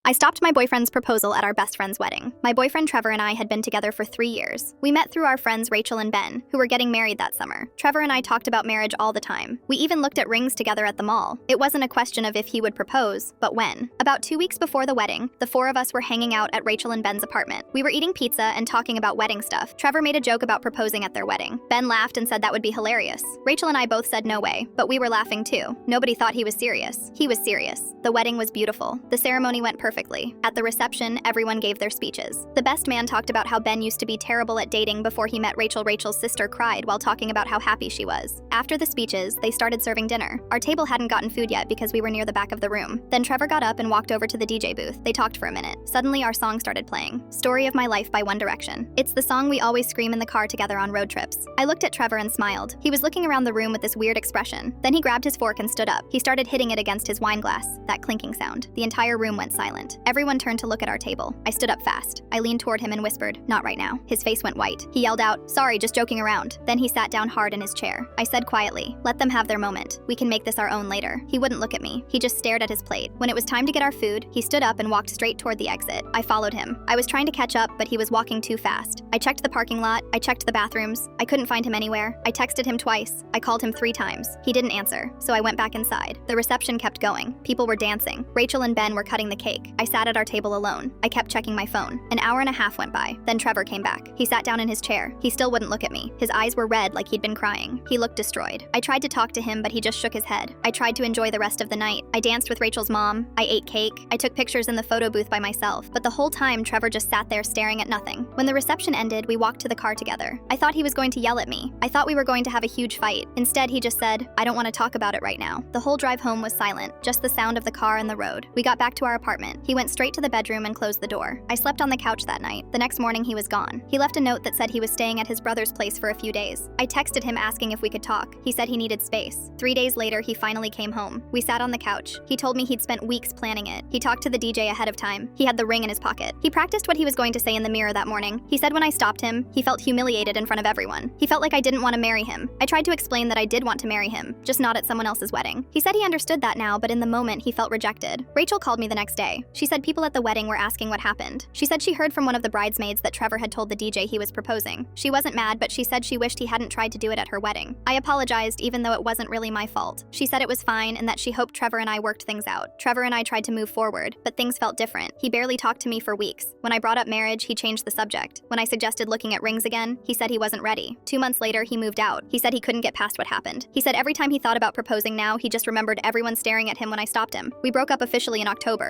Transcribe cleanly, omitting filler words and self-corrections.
I stopped my boyfriend's proposal at our best friend's wedding. My boyfriend Trevor and I had been together for 3 years. We met through our friends Rachel and Ben, who were getting married that summer. Trevor and I talked about marriage all the time. We even looked at rings together at the mall. It wasn't a question of if he would propose, but when. About 2 weeks before the wedding, the four of us were hanging out at Rachel and Ben's apartment. We were eating pizza and talking about wedding stuff. Trevor made a joke about proposing at their wedding. Ben laughed and said that would be hilarious. Rachel and I both said no way, but we were laughing too. Nobody thought he was serious. He was serious. The wedding was beautiful. The ceremony went perfectly. At the reception, everyone gave their speeches. The best man talked about how Ben used to be terrible at dating before he met Rachel. Rachel's sister cried while talking about how happy she was. After the speeches, they started serving dinner. Our table hadn't gotten food yet because we were near the back of the room. Then Trevor got up and walked over to the DJ booth. They talked for a minute. Suddenly, our song started playing, Story of My Life by One Direction. It's the song we always scream in the car together on road trips. I looked at Trevor and smiled. He was looking around the room with this weird expression. Then he grabbed his fork and stood up. He started hitting it against his wine glass, that clinking sound. The entire room went silent. Everyone turned to look at our table. I stood up fast. I leaned toward him and whispered, "Not right now." His face went white. He yelled out, "Sorry, just joking around." Then he sat down hard in his chair. I said quietly, "Let them have their moment. We can make this our own later." He wouldn't look at me. He just stared at his plate. When it was time to get our food, he stood up and walked straight toward the exit. I followed him. I was trying to catch up, but he was walking too fast. I checked the parking lot. I checked the bathrooms. I couldn't find him anywhere. I texted him twice. I called him 3 times. He didn't answer, so I went back inside. The reception kept going. People were dancing. Rachel and Ben were cutting the cake. I sat at our table alone. I kept checking my phone. An hour and a half went by. Then Trevor came back. He sat down in his chair. He still wouldn't look at me. His eyes were red like he'd been crying. He looked destroyed. I tried to talk to him, but he just shook his head. I tried to enjoy the rest of the night. I danced with Rachel's mom. I ate cake. I took pictures in the photo booth by myself. But the whole time, Trevor just sat there staring at nothing. When the reception ended, we walked to the car together. I thought he was going to yell at me. I thought we were going to have a huge fight. Instead, he just said, "I don't want to talk about it right now." The whole drive home was silent, just the sound of the car and the road. We got back to our apartment. He went straight to the bedroom and closed the door. I slept on the couch that night. The next morning, he was gone. He left a note that said he was staying at his brother's place for a few days. I texted him asking if we could talk. He said he needed space. 3 days later, he finally came home. We sat on the couch. He told me he'd spent weeks planning it. He talked to the DJ ahead of time. He had the ring in his pocket. He practiced what he was going to say in the mirror that morning. He said when I stopped him, he felt humiliated in front of everyone. He felt like I didn't want to marry him. I tried to explain that I did want to marry him, just not at someone else's wedding. He said he understood that now, but in the moment, he felt rejected. Rachel called me the next day. She said people at the wedding were asking what happened. She said she heard from one of the bridesmaids that Trevor had told the DJ he was proposing. She wasn't mad, but she said she wished he hadn't tried to do it at her wedding. I apologized, even though it wasn't really my fault. She said it was fine and that she hoped Trevor and I worked things out. Trevor and I tried to move forward, but things felt different. He barely talked to me for weeks. When I brought up marriage, he changed the subject. When I suggested looking at rings again, he said he wasn't ready. 2 months later, he moved out. He said he couldn't get past what happened. He said every time he thought about proposing now, he just remembered everyone staring at him when I stopped him. We broke up officially in October.